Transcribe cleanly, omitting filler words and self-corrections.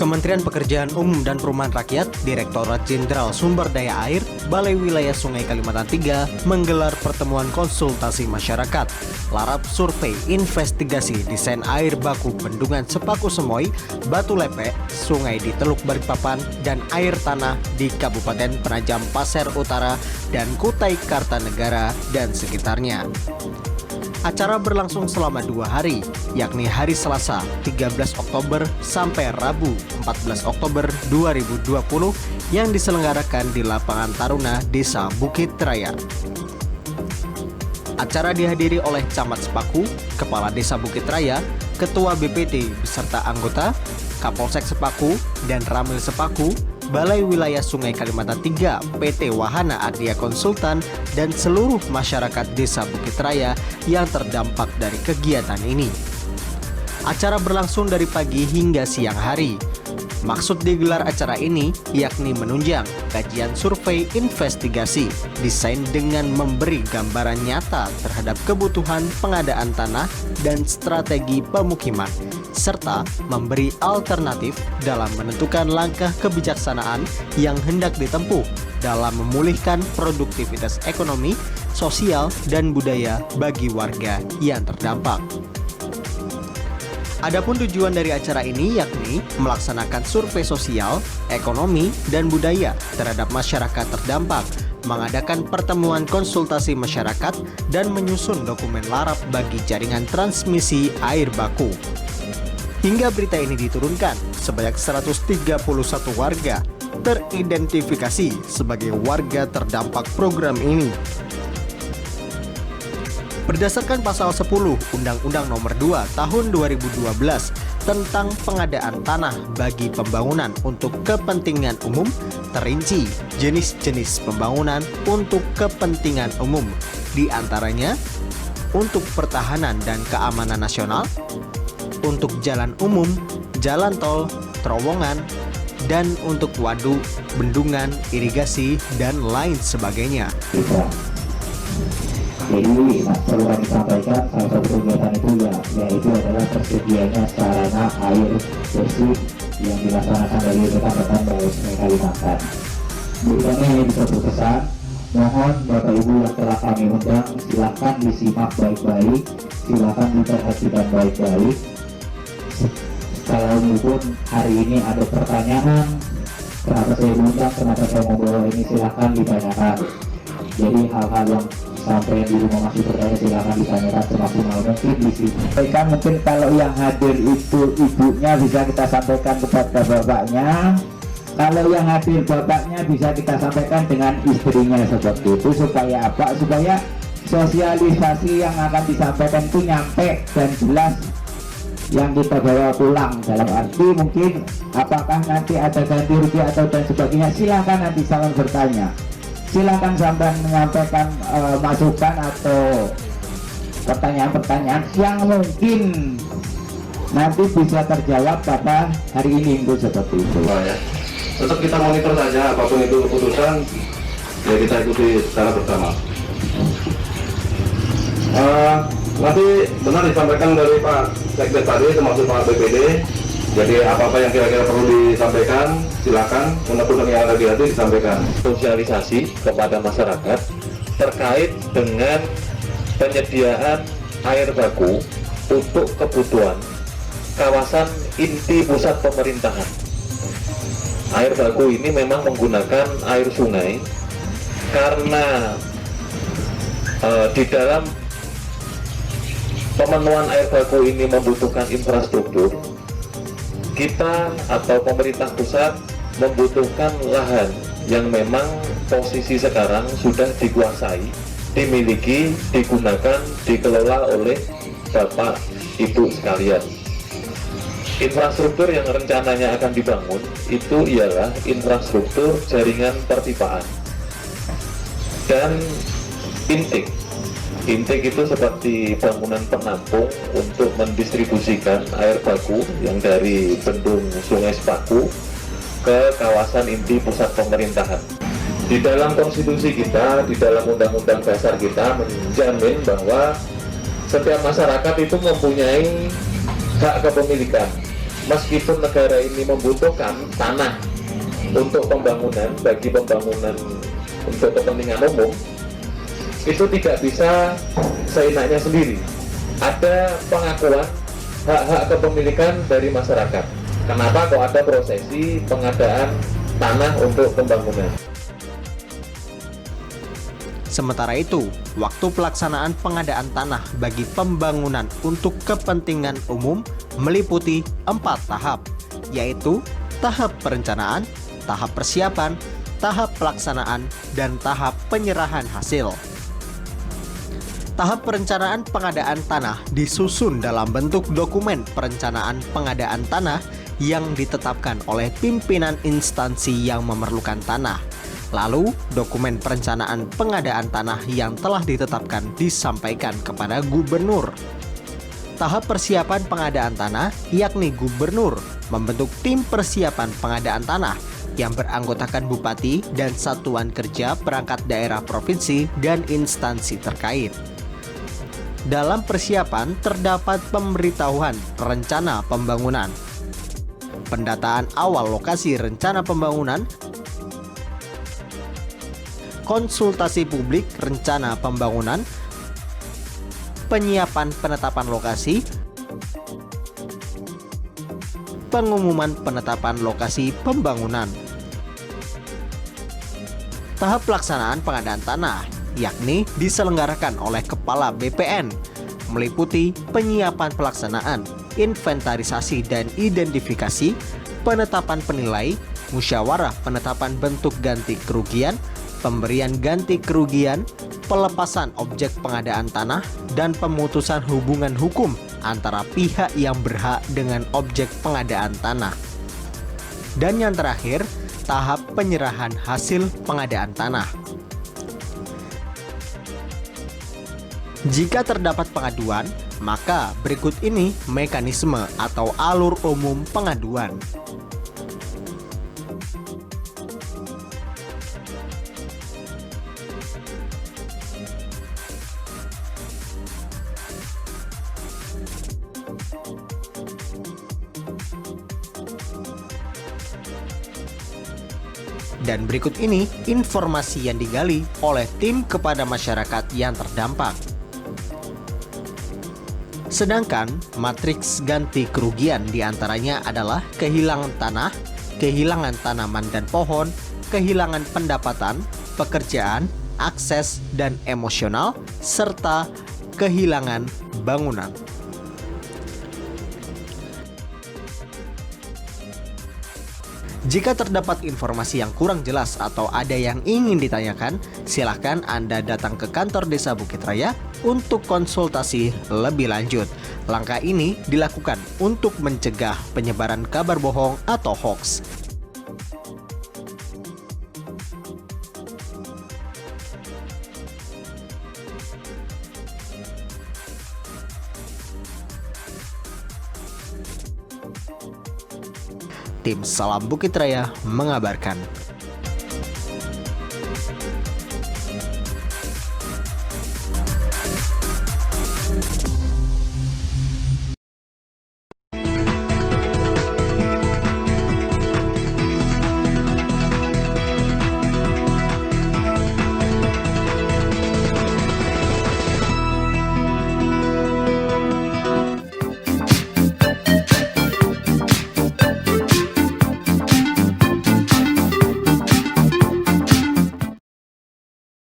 Kementerian Pekerjaan Umum dan Perumahan Rakyat, Direktorat Jenderal Sumber Daya Air, Balai Wilayah Sungai Kalimantan III menggelar pertemuan konsultasi masyarakat, larap survei investigasi desain air baku bendungan Sepaku Semoy, Batu Lepek, sungai di Teluk Balikpapan, dan air tanah di Kabupaten Penajam Pasir Utara dan Kutai Kartanegara dan sekitarnya. Acara berlangsung selama 2 hari, yakni hari Selasa 13 Oktober sampai Rabu 14 Oktober 2020 yang diselenggarakan di Lapangan Taruna Desa Bukit Raya. Acara dihadiri oleh Camat Sepaku, Kepala Desa Bukit Raya, Ketua BPT beserta anggota, Kapolsek Sepaku dan Ramil Sepaku, Balai Wilayah Sungai Kalimantan III, PT Wahana Ardia Konsultan, dan seluruh masyarakat Desa Bukit Raya yang terdampak dari kegiatan ini. Acara berlangsung dari pagi hingga siang hari. Maksud digelar acara ini yakni menunjang kajian survei investigasi desain dengan memberi gambaran nyata terhadap kebutuhan pengadaan tanah dan strategi pemukiman, serta memberi alternatif dalam menentukan langkah kebijaksanaan yang hendak ditempuh dalam memulihkan produktivitas ekonomi, sosial, dan budaya bagi warga yang terdampak. Adapun tujuan dari acara ini yakni melaksanakan survei sosial, ekonomi, dan budaya terhadap masyarakat terdampak, mengadakan pertemuan konsultasi masyarakat, dan menyusun dokumen larap bagi jaringan transmisi air baku. Hingga berita ini diturunkan, sebanyak 131 warga teridentifikasi sebagai warga terdampak program ini. Berdasarkan pasal 10 Undang-Undang Nomor 2 Tahun 2012 tentang pengadaan tanah bagi pembangunan untuk kepentingan umum, terinci jenis-jenis pembangunan untuk kepentingan umum, di antaranya untuk pertahanan dan keamanan nasional, untuk jalan umum, jalan tol, terowongan, dan untuk waduk, bendungan, irigasi, dan lain sebagainya. Jadi perlu kami sampaikan salah satu kegiatan itu yaitu adalah tersedianya sarana air bersih yang dilaksanakan dari Rekan-rekan Balai Sungai Kalimantan. Berikutnya ini bisa berpesan, mohon Bapak Ibu yang telah kami undang silakan disimak baik-baik, silakan diperhatikan baik-baik. Kalaupun hari ini ada pertanyaan, kenapa saya undang, kenapa saya mau bawa ini, silakan ditanyakan. Jadi hal-hal yang sampai di rumah masih bertanya silakan ditanyakan semaksimal mungkin di sini. Mungkin kalau yang hadir itu ibunya bisa kita sampaikan kepada bapaknya. Kalau yang hadir bapaknya bisa kita sampaikan dengan istrinya seperti itu, supaya apa? Supaya sosialisasi yang akan disampaikan itu nyampe dan jelas yang kita bawa pulang. Dalam arti mungkin apakah nanti ada ganti rugi atau dan sebagainya, silakan nanti saling bertanya. Silakan sampai menyampaikan masukan atau pertanyaan-pertanyaan yang mungkin nanti bisa terjawab pada hari ini itu seperti itu. Ya. Tetap kita monitor saja apapun itu keputusan, ya kita ikuti secara bersama. Nanti benar disampaikan dari Pak Sekdes tadi termasuk Pak BPD. Jadi apa-apa yang kira-kira perlu disampaikan, silakan undang-undang yang ada di hati disampaikan. Sosialisasi kepada masyarakat terkait dengan penyediaan air baku untuk kebutuhan kawasan inti pusat pemerintahan. Air baku ini memang menggunakan air sungai karena di dalam pemenuhan air baku ini membutuhkan infrastruktur. Kita atau pemerintah pusat membutuhkan lahan yang memang posisi sekarang sudah dikuasai, dimiliki, digunakan, dikelola oleh Bapak Ibu sekalian. Infrastruktur yang rencananya akan dibangun itu ialah infrastruktur jaringan perpipaan dan intik. Intik itu seperti bangunan penampung untuk mendistribusikan air baku yang dari bendung Sungai Sepaku ke kawasan inti pusat pemerintahan. Di dalam konstitusi kita, di dalam undang-undang dasar kita menjamin bahwa setiap masyarakat itu mempunyai hak kepemilikan meskipun negara ini membutuhkan tanah untuk pembangunan, bagi pembangunan untuk kepentingan umum, itu tidak bisa seenaknya sendiri. Ada pengakuan hak-hak kepemilikan dari masyarakat. Kenapa kok ada prosesi pengadaan tanah untuk pembangunan? Sementara itu, waktu pelaksanaan pengadaan tanah bagi pembangunan untuk kepentingan umum meliputi 4 tahap, yaitu tahap perencanaan, tahap persiapan, tahap pelaksanaan, dan tahap penyerahan hasil. Tahap perencanaan pengadaan tanah disusun dalam bentuk dokumen perencanaan pengadaan tanah yang ditetapkan oleh pimpinan instansi yang memerlukan tanah. Lalu, dokumen perencanaan pengadaan tanah yang telah ditetapkan disampaikan kepada gubernur. Tahap persiapan pengadaan tanah, yakni gubernur membentuk tim persiapan pengadaan tanah yang beranggotakan bupati dan satuan kerja perangkat daerah provinsi dan instansi terkait. Dalam persiapan terdapat pemberitahuan rencana pembangunan, pendataan awal lokasi rencana pembangunan, konsultasi publik rencana pembangunan, penyiapan penetapan lokasi, pengumuman penetapan lokasi pembangunan. Tahap pelaksanaan pengadaan tanah, yakni diselenggarakan oleh Kepala BPN, meliputi penyiapan pelaksanaan, inventarisasi dan identifikasi, penetapan penilai, musyawarah penetapan bentuk ganti kerugian, pemberian ganti kerugian, pelepasan objek pengadaan tanah, dan pemutusan hubungan hukum antara pihak yang berhak dengan objek pengadaan tanah. Dan yang terakhir, tahap penyerahan hasil pengadaan tanah. Jika terdapat pengaduan, maka berikut ini mekanisme atau alur umum pengaduan. Dan berikut ini informasi yang digali oleh tim kepada masyarakat yang terdampak. Sedangkan matriks ganti kerugian diantaranya adalah kehilangan tanah, kehilangan tanaman dan pohon, kehilangan pendapatan, pekerjaan, akses dan emosional, serta kehilangan bangunan. Jika terdapat informasi yang kurang jelas atau ada yang ingin ditanyakan, silakan Anda datang ke kantor Desa Bukit Raya untuk konsultasi lebih lanjut. Langkah ini dilakukan untuk mencegah penyebaran kabar bohong atau hoaks. Tim Salam Bukit Raya mengabarkan.